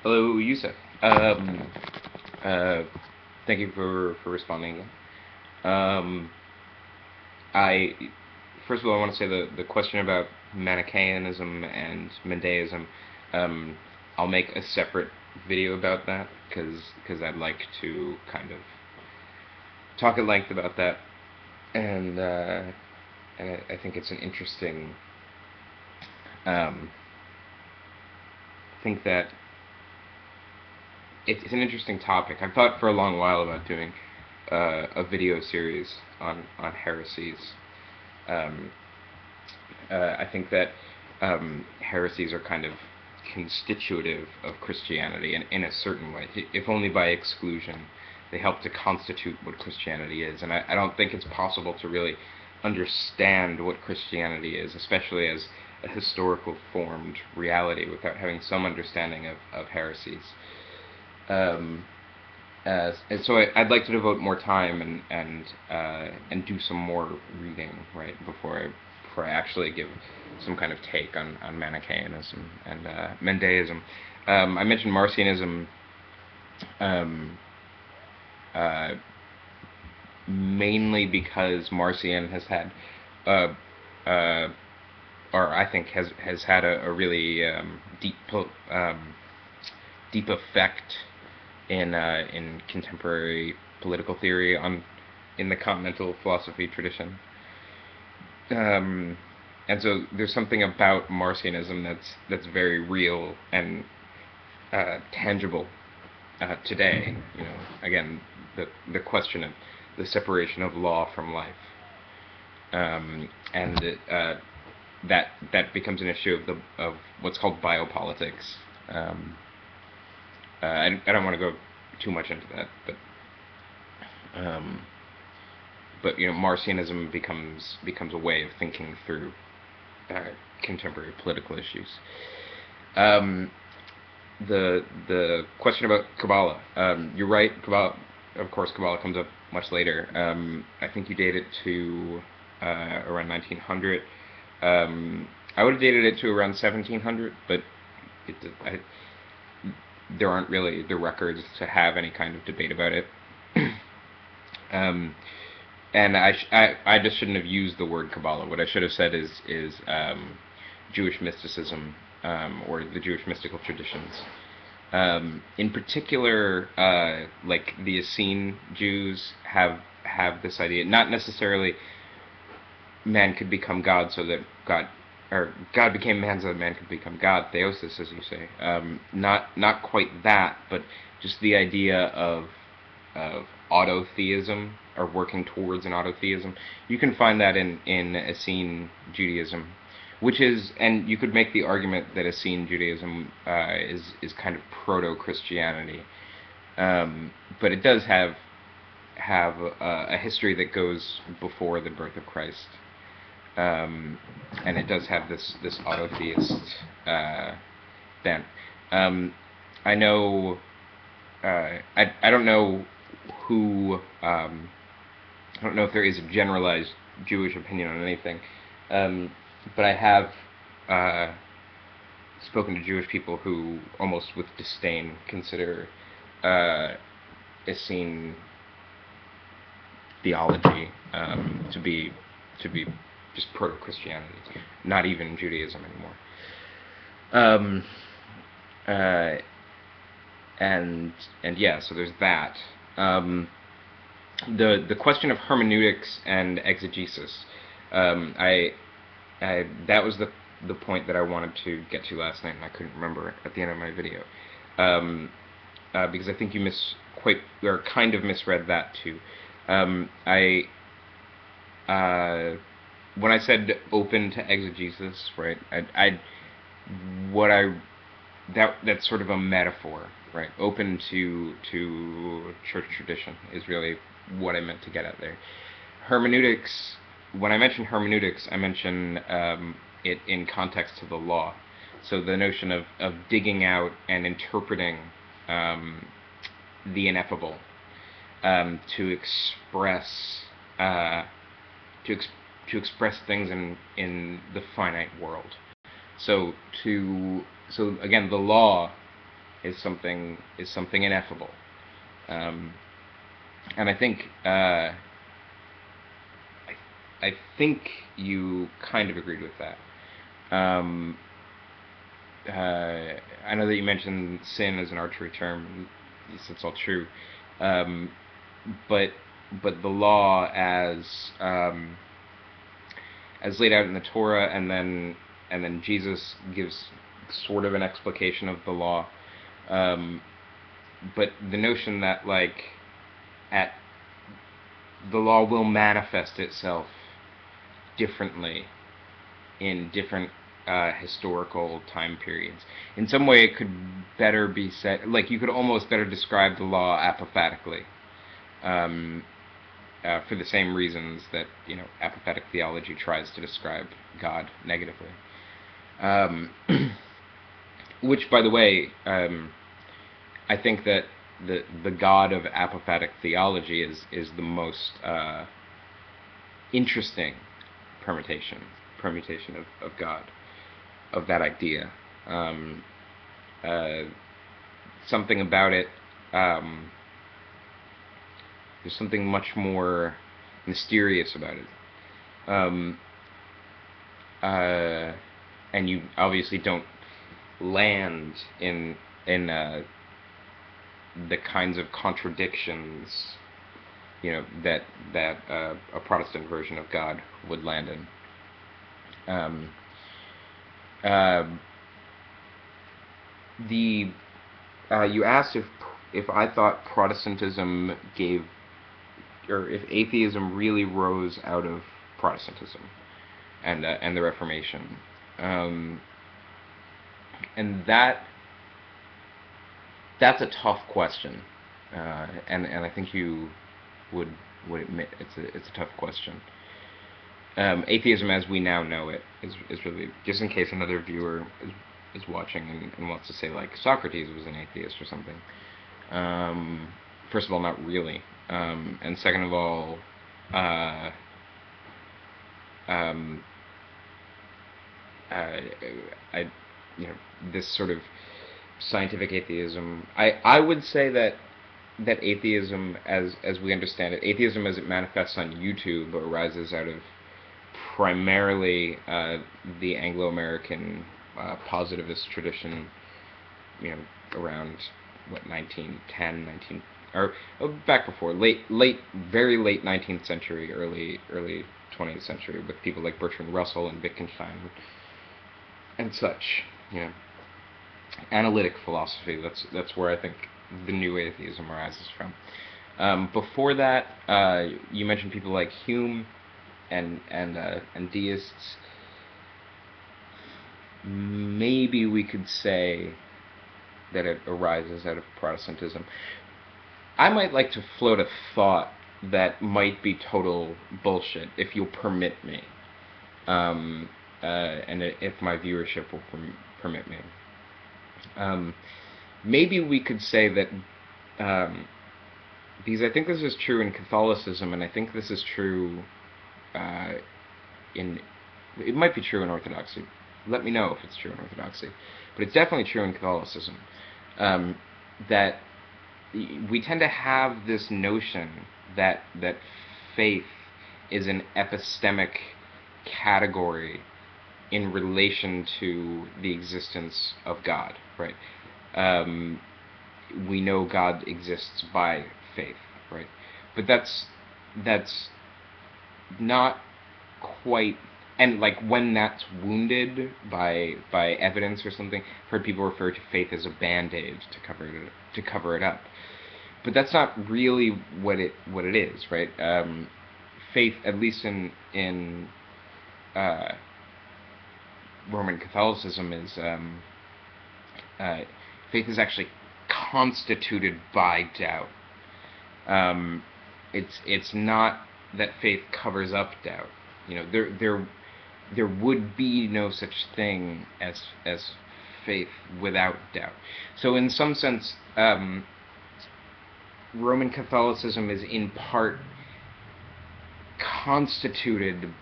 Hello, Yusef. Uh, Thank you for responding. Um, I First of all, I want to say the question about Manichaeanism and Mendeism. Um, I'll make a separate video about that because I'd like to kind of talk at length about that, and I think it's an interesting. Think that it's an interesting topic. I've thought for a long while about doing a video series on heresies. Um, I think that heresies are kind of constitutive of Christianity in a certain way, if only by exclusion. They help to constitute what Christianity is, and I don't think it's possible to really understand what Christianity is, especially as a historical formed reality, without having some understanding of heresies. Um, and so I'd like to devote more time and do some more reading, right, before I actually give some kind of take on Manichaeanism and Mendeism. I mentioned Marcionism um, uh, mainly because Marcion has had, uh, uh, or I think has had a really deep effect in contemporary political theory in the continental philosophy tradition. Um, and so there's something about Marcionism that's very real and tangible today. Again, the question of the separation of law from life, and that becomes an issue of what's called biopolitics. Um, I don't want to go too much into that, um, but Marcionism becomes a way of thinking through contemporary political issues. Um, the question about Kabbalah, you're right. Kabbalah, of course, Kabbalah comes up much later. I think you date it to around 1900. I would have dated it to around 1700, but it, I, there aren't really the records to have any kind of debate about it. um, and I just shouldn't have used the word Kabbalah. What I should have said is Jewish mysticism, or the Jewish mystical traditions. In particular, like the Essene Jews have this idea, not necessarily man could become God so that God became man so that man could become God, theosis, as you say. Not quite that, but just the idea of autotheism, or working towards an autotheism. You can find that in Essene Judaism, which is, and you could make the argument that Essene Judaism is kind of proto-Christianity, but it does have a history that goes before the birth of Christ, and it does have this autotheist bent. I know. I don't know who. I don't know if there is a generalized Jewish opinion on anything, but I have spoken to Jewish people who almost with disdain consider Essene theology to be just proto-Christianity, not even Judaism anymore. Um, uh, and yeah, so there's that. The question of hermeneutics and exegesis. I that was the point that I wanted to get to last night, and I couldn't remember at the end of my video, because I think you kind of misread that too. I When I said open to exegesis, right? What I that's sort of a metaphor, right? Open to church tradition is really what I meant to get at there. Hermeneutics. When I mention hermeneutics, I mention it in context to the law. So the notion of digging out and interpreting the ineffable, to express uh, to express things in the finite world. So again, the law is something ineffable, um, and I think you kind of agreed with that. Um, I know that you mentioned sin as an archery term. Yes, that's all true. Um, but the law as laid out in the Torah, and then Jesus gives sort of an explication of the law. Um, but the notion that at the law will manifest itself differently in different historical time periods. In some way, it could better be said, like you could almost better describe the law apophatically, um, for the same reasons that apophatic theology tries to describe God negatively. Um, which, by the way, I think that the God of apophatic theology is the most interesting permutation of God, of that idea. Um, uh, Something about it. There's something much more mysterious about it. Um, and you obviously don't land in the kinds of contradictions, that a Protestant version of God would land in. Um, uh, the You asked if I thought Protestantism gave, or if atheism really rose out of Protestantism and the Reformation, and that's a tough question, and I think you would admit it's a tough question. Atheism, as we now know it, is really, just in case another viewer is watching and wants to say like Socrates was an atheist or something. First of all, not really, and second of all, uh, um, I this sort of scientific atheism. I would say that atheism, as we understand it, atheism as it manifests on YouTube, arises out of primarily the Anglo-American positivist tradition, around what 1910, 19 or back before very late 19th century, early 20th century, with people like Bertrand Russell and Wittgenstein and such. Analytic philosophy. That's where I think the new atheism arises from. Before that, you mentioned people like Hume and deists. Maybe we could say that it arises out of Protestantism. I might like to float a thought that might be total bullshit, if you'll permit me, and if my viewership will permit me. Maybe we could say that, because I think this is true in Catholicism, and I think this is true it might be true in Orthodoxy. Let me know if it's true in Orthodoxy, but it's definitely true in Catholicism, that we tend to have this notion that faith is an epistemic category in relation to the existence of God, right? We know God exists by faith, right? But that's not quite, and like when that's wounded by evidence or something, I've heard people refer to faith as a band-aid to cover it up. But that's not really what it is, right? Faith, at least in Roman Catholicism, is faith is actually constituted by doubt. It's not that faith covers up doubt. There would be no such thing as faith without doubt. So in some sense, Roman Catholicism is in part constituted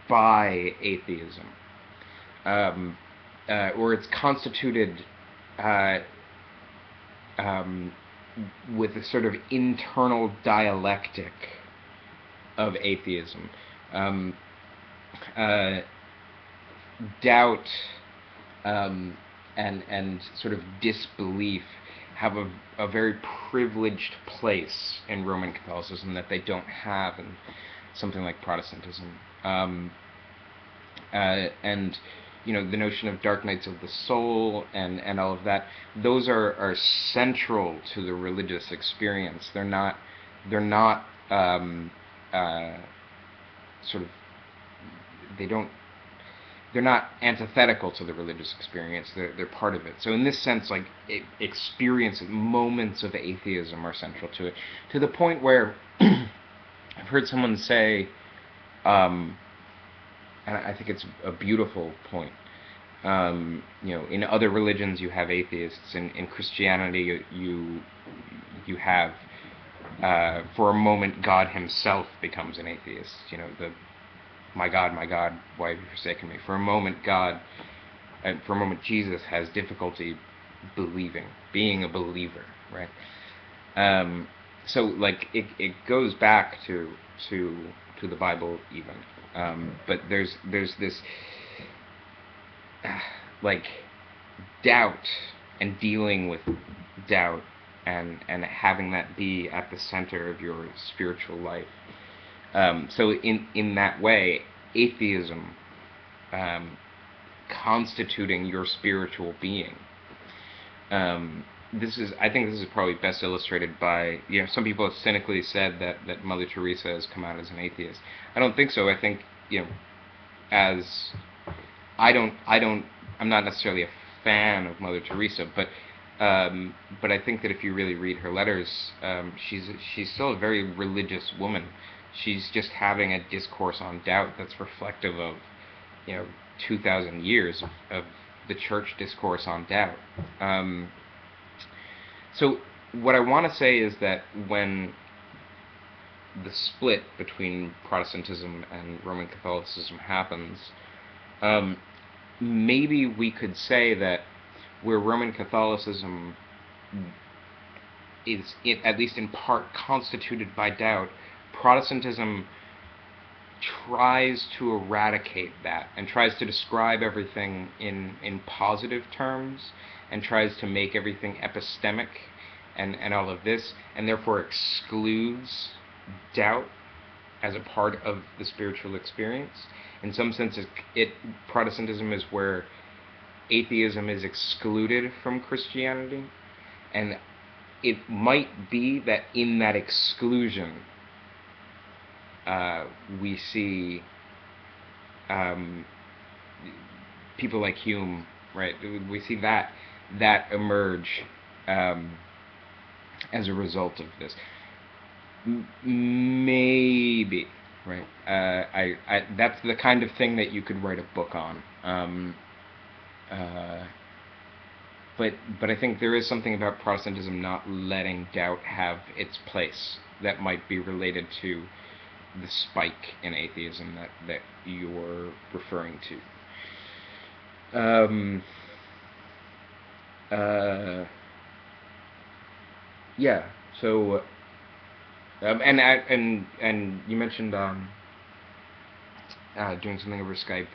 by atheism, or it's constituted um, with a sort of internal dialectic of atheism. Um, uh, Doubt and sort of disbelief have a very privileged place in Roman Catholicism that they don't have in something like Protestantism. And the notion of dark nights of the soul and all of that, those are central to the religious experience. They're not uh, sort of they don't they're not antithetical to the religious experience. They're part of it. So in this sense, like experience moments of atheism are central to it, to the point where I've heard someone say, and I think it's a beautiful point. In other religions you have atheists. In Christianity, you have, for a moment, God Himself becomes an atheist. My God, why have you forsaken me? For a moment, Jesus has difficulty being a believer, right? So like it goes back to the Bible even, but there's this like doubt and dealing with doubt and having that be at the center of your spiritual life. So in that way, atheism constituting your spiritual being. I think this is probably best illustrated by, some people have cynically said that Mother Teresa has come out as an atheist. I don't think so. I think, as I'm not necessarily a fan of Mother Teresa, but I think that if you really read her letters, she's still a very religious woman. She's just having a discourse on doubt that's reflective of 2,000 years of the church discourse on doubt. So what I want to say is that when the split between Protestantism and Roman Catholicism happens, maybe we could say that where Roman Catholicism is, at least in part, constituted by doubt, Protestantism tries to eradicate that and tries to describe everything in positive terms and tries to make everything epistemic and all of this, and therefore excludes doubt as a part of the spiritual experience. In some senses, Protestantism is where atheism is excluded from Christianity, and it might be that in that exclusion we see people like Hume, right? We see that emerge as a result of this. Maybe, right? That's the kind of thing that you could write a book on. But I think there is something about Protestantism not letting doubt have its place that might be related to the spike in atheism that you're referring to. Yeah. So, and you mentioned doing something over Skype.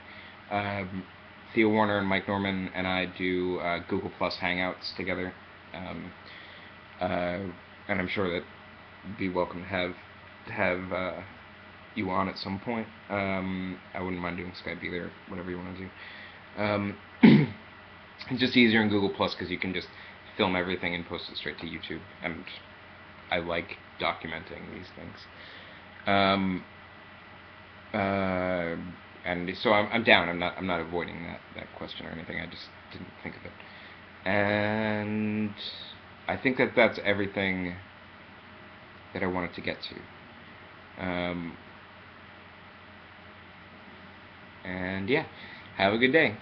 Theo Warner and Mike Norman and I do Google Plus Hangouts together, and I'm sure that would be welcome to have you on at some point. I wouldn't mind doing Skype either, whatever you want to do. It's just easier in Google Plus because you can just film everything and post it straight to YouTube, and I like documenting these things. And so I'm down. I'm not avoiding that question or anything. I just didn't think of it. And I think that's everything that I wanted to get to. And yeah, have a good day.